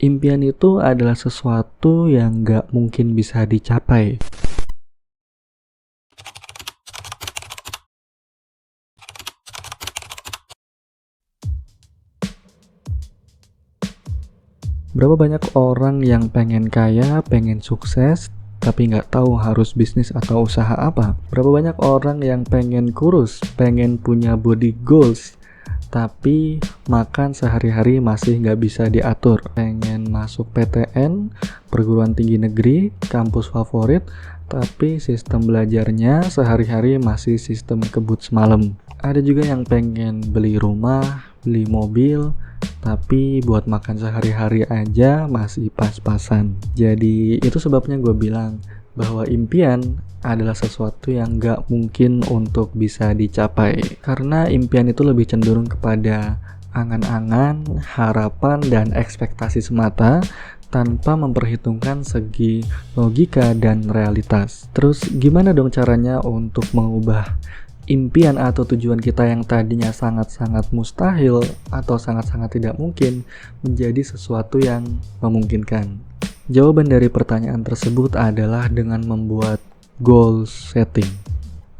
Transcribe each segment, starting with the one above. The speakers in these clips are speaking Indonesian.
Impian itu adalah sesuatu yang nggak mungkin bisa dicapai. Berapa banyak orang yang pengen kaya, pengen sukses, tapi nggak tahu harus bisnis atau usaha apa? Berapa banyak orang yang pengen kurus, pengen punya body goals, tapi makan sehari-hari masih nggak bisa diatur? Pengen masuk PTN, perguruan tinggi negeri, kampus favorit, tapi sistem belajarnya sehari-hari masih sistem kebut semalam. Ada juga yang pengen beli rumah, beli mobil, tapi buat makan sehari-hari aja masih pas-pasan. Jadi itu sebabnya gue bilang bahwa impian adalah sesuatu yang gak mungkin untuk bisa dicapai. Karena impian itu lebih cenderung kepada angan-angan, harapan, dan ekspektasi semata tanpa memperhitungkan segi logika dan realitas. Terus gimana dong caranya untuk mengubah impian atau tujuan kita yang tadinya sangat-sangat mustahil atau sangat-sangat tidak mungkin menjadi sesuatu yang memungkinkan? Jawaban dari pertanyaan tersebut adalah dengan membuat goal setting.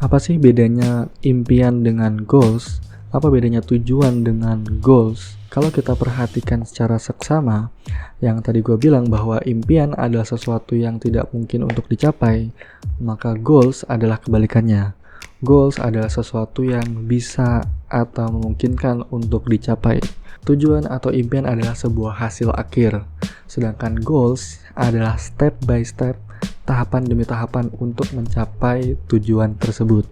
Apa sih bedanya impian dengan goals? Apa bedanya tujuan dengan goals? Kalau kita perhatikan secara seksama, yang tadi gue bilang bahwa impian adalah sesuatu yang tidak mungkin untuk dicapai, maka goals adalah kebalikannya. Goals adalah sesuatu yang bisa atau memungkinkan untuk dicapai. Tujuan atau impian adalah sebuah hasil akhir, sedangkan goals adalah step by step, tahapan demi tahapan untuk mencapai tujuan tersebut.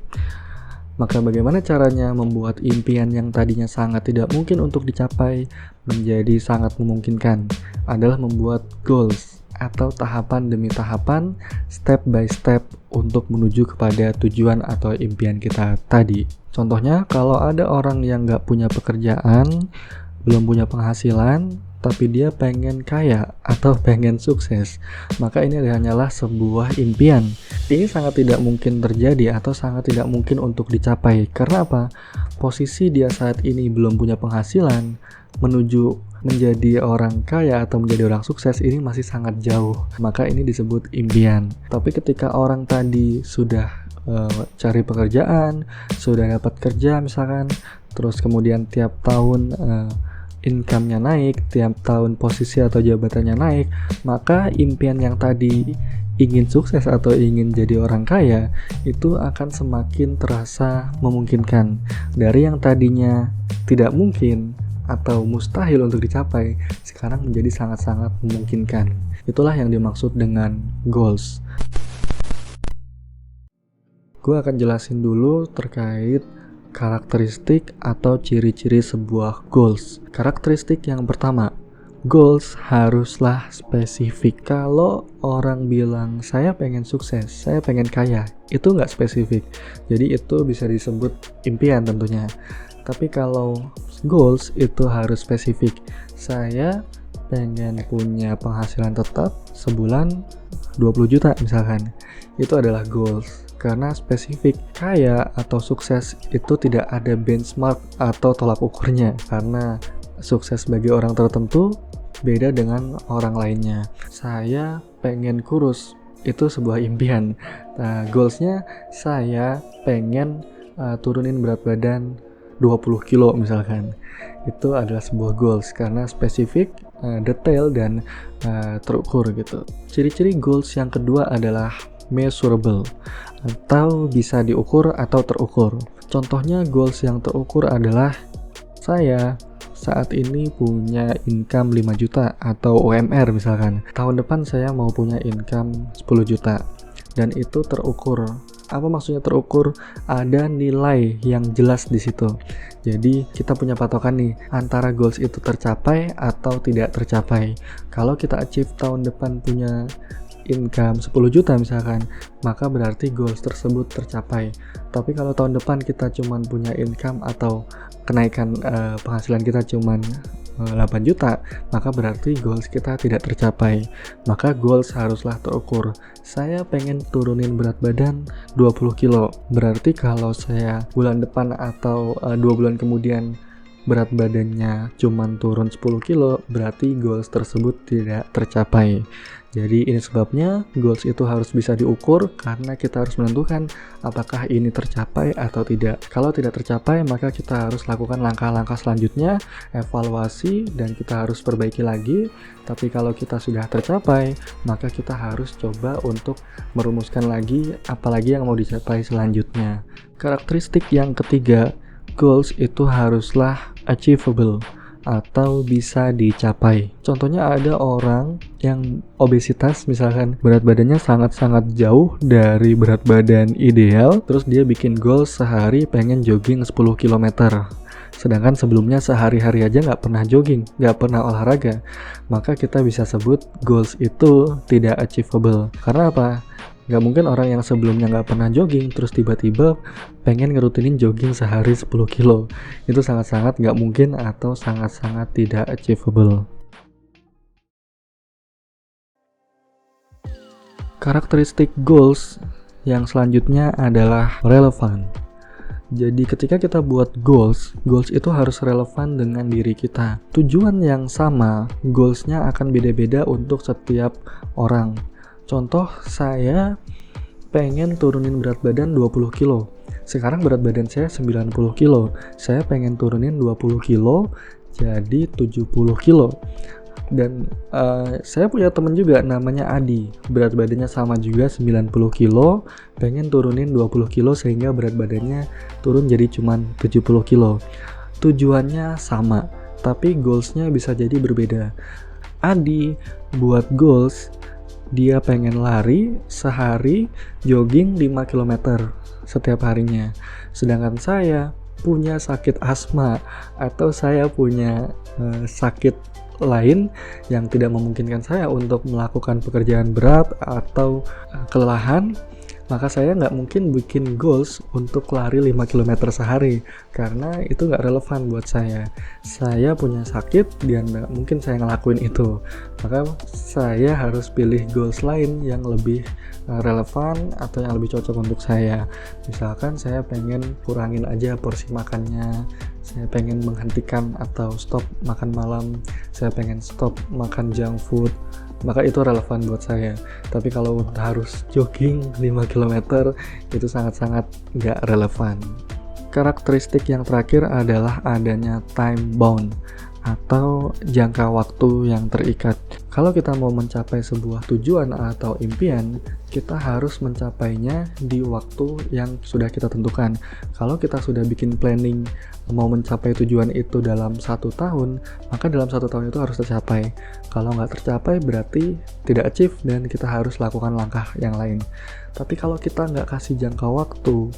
Maka bagaimana caranya membuat impian yang tadinya sangat tidak mungkin untuk dicapai menjadi sangat memungkinkan? Adalah membuat goals atau tahapan demi tahapan, step by step untuk menuju kepada tujuan atau impian kita tadi. Contohnya, kalau ada orang yang gak punya pekerjaan, belum punya penghasilan, tapi dia pengen kaya atau pengen sukses, maka ini hanyalah sebuah impian. Ini sangat tidak mungkin terjadi atau sangat tidak mungkin untuk dicapai. Karena apa? Posisi dia saat ini belum punya penghasilan, menuju menjadi orang kaya atau menjadi orang sukses ini masih sangat jauh. Maka ini disebut impian. Tapi ketika orang tadi sudah cari pekerjaan, sudah dapat kerja misalkan, terus kemudian tiap tahun income-nya naik, tiap tahun posisi atau jabatannya naik, maka impian yang tadi ingin sukses atau ingin jadi orang kaya itu akan semakin terasa memungkinkan. Dari yang tadinya tidak mungkin atau mustahil untuk dicapai, sekarang menjadi sangat-sangat memungkinkan. Itulah yang dimaksud dengan goals. Gue akan jelasin dulu terkait karakteristik atau ciri-ciri sebuah goals. Karakteristik yang pertama, goals haruslah spesifik. Kalau orang bilang saya pengen sukses, saya pengen kaya, itu nggak spesifik. Jadi itu bisa disebut impian tentunya. Tapi kalau goals itu harus spesifik. Saya pengen punya penghasilan tetap sebulan 20 juta misalkan. Itu adalah goals. Karena spesifik. Kaya atau sukses itu tidak ada benchmark atau tolak ukurnya, karena sukses bagi orang tertentu beda dengan orang lainnya. Saya pengen kurus, itu sebuah impian. Nah, goalsnya saya pengen turunin berat badan 20 kilo misalkan. Itu adalah sebuah goals karena spesifik, detail, dan terukur gitu. Ciri-ciri goals yang kedua adalah measurable atau bisa diukur atau terukur. Contohnya goals yang terukur adalah saya saat ini punya income 5 juta atau UMR misalkan. Tahun depan saya mau punya income 10 juta dan itu terukur. Apa maksudnya terukur? Ada nilai yang jelas di situ. Jadi kita punya patokan nih antara goals itu tercapai atau tidak tercapai. Kalau kita achieve tahun depan punya income 10 juta misalkan, maka berarti goals tersebut tercapai. Tapi kalau tahun depan kita cuman punya income atau kenaikan penghasilan kita cuman 8 juta, maka berarti goals kita tidak tercapai. Maka goals haruslah terukur. Saya pengen turunin berat badan 20 kilo. Berarti kalau saya bulan depan atau 2 bulan kemudian berat badannya cuman turun 10 kilo, berarti goals tersebut tidak tercapai. Jadi ini sebabnya goals itu harus bisa diukur karena kita harus menentukan apakah ini tercapai atau tidak. Kalau tidak tercapai, maka kita harus lakukan langkah-langkah selanjutnya, evaluasi, dan kita harus perbaiki lagi. Tapi kalau kita sudah tercapai, maka kita harus coba untuk merumuskan lagi apalagi yang mau dicapai selanjutnya. Karakteristik yang ketiga, goals itu haruslah achievable atau bisa dicapai. Contohnya ada orang yang obesitas, misalkan berat badannya sangat-sangat jauh dari berat badan ideal, terus dia bikin goals sehari pengen jogging 10 km. Sedangkan sebelumnya sehari-hari aja nggak pernah jogging, nggak pernah olahraga. Maka kita bisa sebut goals itu tidak achievable. Karena apa? Nggak mungkin orang yang sebelumnya nggak pernah jogging terus tiba-tiba pengen ngerutinin jogging sehari 10 kilo. Itu sangat-sangat nggak mungkin atau sangat-sangat tidak achievable. Karakteristik goals yang selanjutnya adalah relevan. Jadi ketika kita buat goals itu harus relevan dengan diri kita. Tujuan yang sama, goalsnya akan beda-beda untuk setiap orang. Contoh, saya pengen turunin berat badan 20 kilo. Sekarang berat badan saya 90 kilo. Saya pengen turunin 20 kilo jadi 70 kilo. Dan saya punya temen juga namanya Adi. Berat badannya sama juga 90 kilo. Pengen turunin 20 kilo sehingga berat badannya turun jadi cuman 70 kilo. Tujuannya sama, tapi goalsnya bisa jadi berbeda. Adi buat goals, dia pengen lari sehari jogging 5 km setiap harinya. Sedangkan saya punya sakit asma atau saya punya sakit lain yang tidak memungkinkan saya untuk melakukan pekerjaan berat atau kelelahan. Maka saya nggak mungkin bikin goals untuk lari 5 km sehari karena itu nggak relevan buat saya. Saya punya sakit dan nggak mungkin saya ngelakuin itu. Maka saya harus pilih goals lain yang lebih relevan atau yang lebih cocok untuk saya. Misalkan saya pengen kurangin aja porsi makannya, saya pengen menghentikan atau stop makan malam, saya pengen stop makan junk food, maka itu relevan buat saya. Tapi kalau harus jogging 5 km itu sangat-sangat nggak relevan. Karakteristik yang terakhir adalah adanya time bound atau jangka waktu yang terikat. Kalau kita mau mencapai sebuah tujuan atau impian, kita harus mencapainya di waktu yang sudah kita tentukan. Kalau kita sudah bikin planning mau mencapai tujuan itu dalam 1 tahun, maka dalam 1 tahun itu harus tercapai. Kalau nggak tercapai berarti tidak achieve dan kita harus lakukan langkah yang lain. Tapi kalau kita nggak kasih jangka waktu,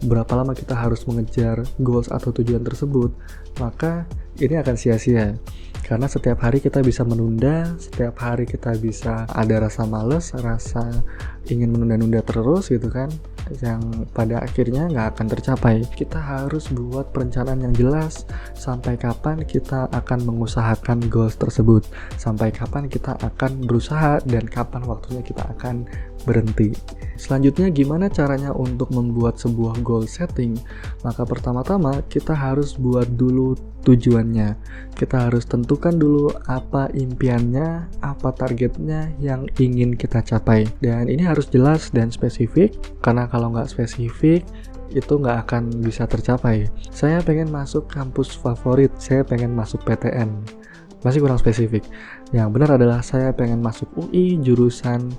berapa lama kita harus mengejar goals atau tujuan tersebut, maka ini akan sia-sia. Karena setiap hari kita bisa menunda, setiap hari kita bisa ada rasa males, rasa ingin menunda-nunda terus gitu kan, yang pada akhirnya nggak akan tercapai. Kita harus buat perencanaan yang jelas, sampai kapan kita akan mengusahakan goals tersebut, sampai kapan kita akan berusaha, dan kapan waktunya kita akan berhenti. Selanjutnya, gimana caranya untuk membuat sebuah goal setting? Maka pertama-tama kita harus buat dulu tujuannya. Kita harus tentukan dulu apa impiannya, apa targetnya yang ingin kita capai. Dan ini harus jelas dan spesifik, karena kalau nggak spesifik, itu nggak akan bisa tercapai. Saya pengen masuk kampus favorit, saya pengen masuk PTN. Masih kurang spesifik. Yang benar adalah saya pengen masuk UI jurusan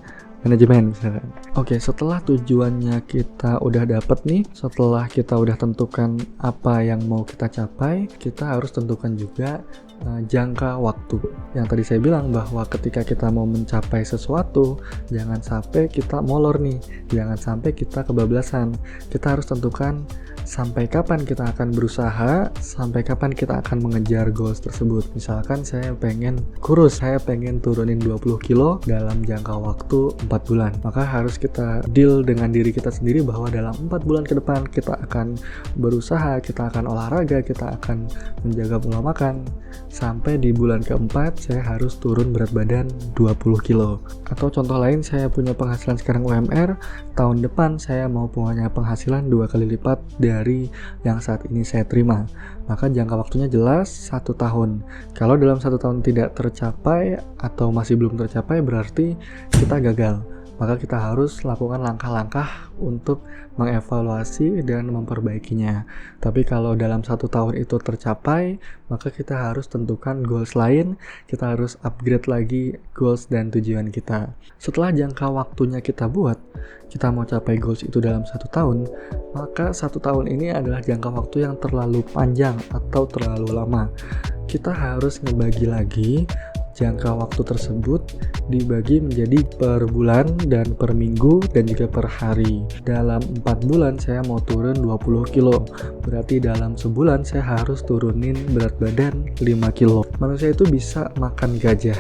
manajemen misalkan. Oke, setelah tujuannya kita udah dapet nih, setelah kita udah tentukan apa yang mau kita capai, kita harus tentukan juga jangka waktu. Yang tadi saya bilang bahwa ketika kita mau mencapai sesuatu, jangan sampai kita molor nih, jangan sampai kita kebablasan. Kita harus tentukan sampai kapan kita akan berusaha, sampai kapan kita akan mengejar goals tersebut. Misalkan saya pengen kurus, saya pengen turunin 20 kilo dalam jangka waktu 4 bulan. Maka harus kita deal dengan diri kita sendiri bahwa dalam 4 bulan ke depan kita akan berusaha, kita akan olahraga, kita akan menjaga pola makan. Sampai di bulan keempat saya harus turun berat badan 20 kilo. Atau contoh lain, saya punya penghasilan sekarang UMR, tahun depan saya mau punya penghasilan 2 kali lipat dari dari yang saat ini saya terima. Maka jangka waktunya jelas 1 tahun. Kalau dalam 1 tahun tidak tercapai atau masih belum tercapai, berarti kita gagal. Maka kita harus lakukan langkah-langkah untuk mengevaluasi dan memperbaikinya. Tapi kalau dalam 1 tahun itu tercapai, maka kita harus tentukan goals lain, kita harus upgrade lagi goals dan tujuan kita. Setelah jangka waktunya kita buat, kita mau capai goals itu dalam 1 tahun, maka 1 tahun ini adalah jangka waktu yang terlalu panjang atau terlalu lama. Kita harus ngebagi lagi jangka waktu tersebut dibagi menjadi per bulan dan per minggu dan juga per hari. Dalam 4 bulan saya mau turun 20 kilo. Berarti dalam sebulan saya harus turunin berat badan 5 kilo. Manusia itu bisa makan gajah.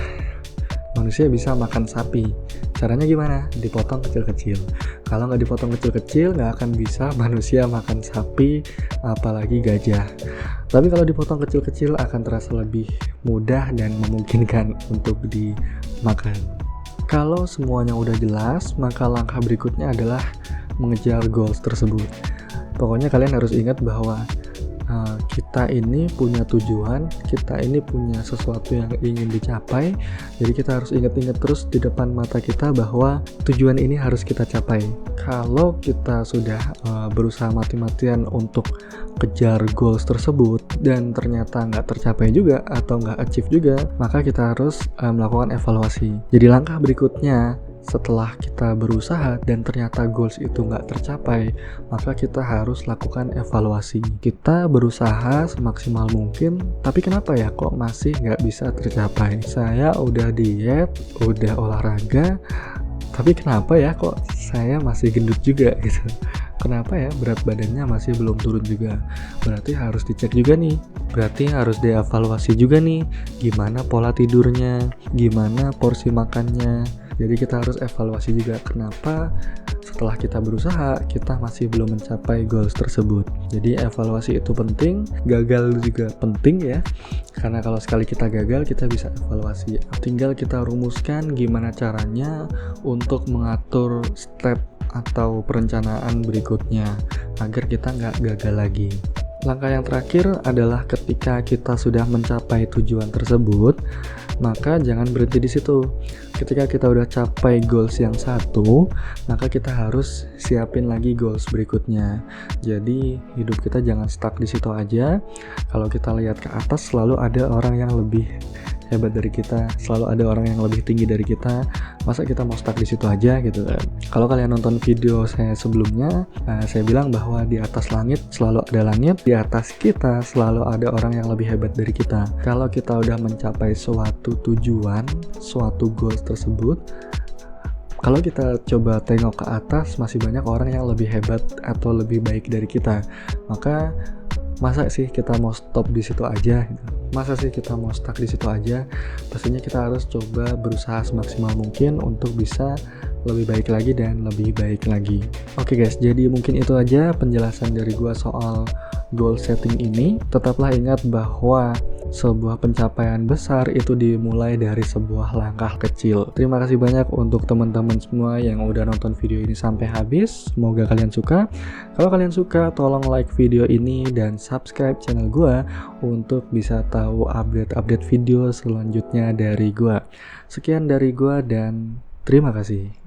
Manusia bisa makan sapi. Caranya gimana? Dipotong kecil-kecil. Kalau nggak dipotong kecil-kecil, nggak akan bisa manusia makan sapi, apalagi gajah. Tapi kalau dipotong kecil-kecil akan terasa lebih mudah dan memungkinkan untuk dimakan. Kalau semuanya udah jelas, maka langkah berikutnya adalah mengejar goals tersebut. Pokoknya kalian harus ingat bahwa kita ini punya tujuan, kita ini punya sesuatu yang ingin dicapai. Jadi kita harus ingat-ingat terus di depan mata kita bahwa tujuan ini harus kita capai. Kalau kita sudah berusaha mati-matian untuk kejar goals tersebut dan ternyata nggak tercapai juga atau nggak achieve juga, maka kita harus melakukan evaluasi. Jadi langkah berikutnya, setelah kita berusaha dan ternyata goals itu nggak tercapai, maka kita harus lakukan evaluasi. Kita berusaha semaksimal mungkin, tapi kenapa ya kok masih nggak bisa tercapai? Saya udah diet, udah olahraga, tapi kenapa ya kok saya masih gendut juga gitu? Kenapa ya berat badannya masih belum turun juga? Berarti harus dicek juga nih. Berarti harus dievaluasi juga nih. Gimana pola tidurnya? Gimana porsi makannya? Jadi kita harus evaluasi juga kenapa setelah kita berusaha kita masih belum mencapai goals tersebut. Jadi evaluasi itu penting, gagal juga penting ya. Karena kalau sekali kita gagal kita bisa evaluasi. Tinggal kita rumuskan gimana caranya untuk mengatur step atau perencanaan berikutnya agar kita nggak gagal lagi. Langkah yang terakhir adalah ketika kita sudah mencapai tujuan tersebut, maka jangan berhenti di situ. Ketika kita udah capai goals yang satu, maka kita harus siapin lagi goals berikutnya. Jadi hidup kita jangan stuck di situ aja. Kalau kita lihat ke atas, selalu ada orang yang lebih hebat dari kita, selalu ada orang yang lebih tinggi dari kita. Masa kita mau stuck di situ aja gitu kan? Kalau kalian nonton video saya sebelumnya, saya bilang bahwa di atas langit selalu ada langit, di atas kita selalu ada orang yang lebih hebat dari kita. Kalau kita udah mencapai suatu tujuan, suatu goals tersebut, kalau kita coba tengok ke atas, masih banyak orang yang lebih hebat atau lebih baik dari kita. Maka masa sih kita mau stop di situ aja gitu? Masa sih kita mau stuck di situ aja? Pastinya kita harus coba berusaha semaksimal mungkin untuk bisa lebih baik lagi dan lebih baik lagi. Oke guys, jadi mungkin itu aja penjelasan dari gua soal goal setting ini. Tetaplah ingat bahwa sebuah pencapaian besar itu dimulai dari sebuah langkah kecil. Terima kasih banyak untuk teman-teman semua yang udah nonton video ini sampai habis. Semoga kalian suka. Kalau kalian suka, tolong like video ini dan subscribe channel gua untuk bisa tahu update-update video selanjutnya dari gua. Sekian dari gua dan terima kasih.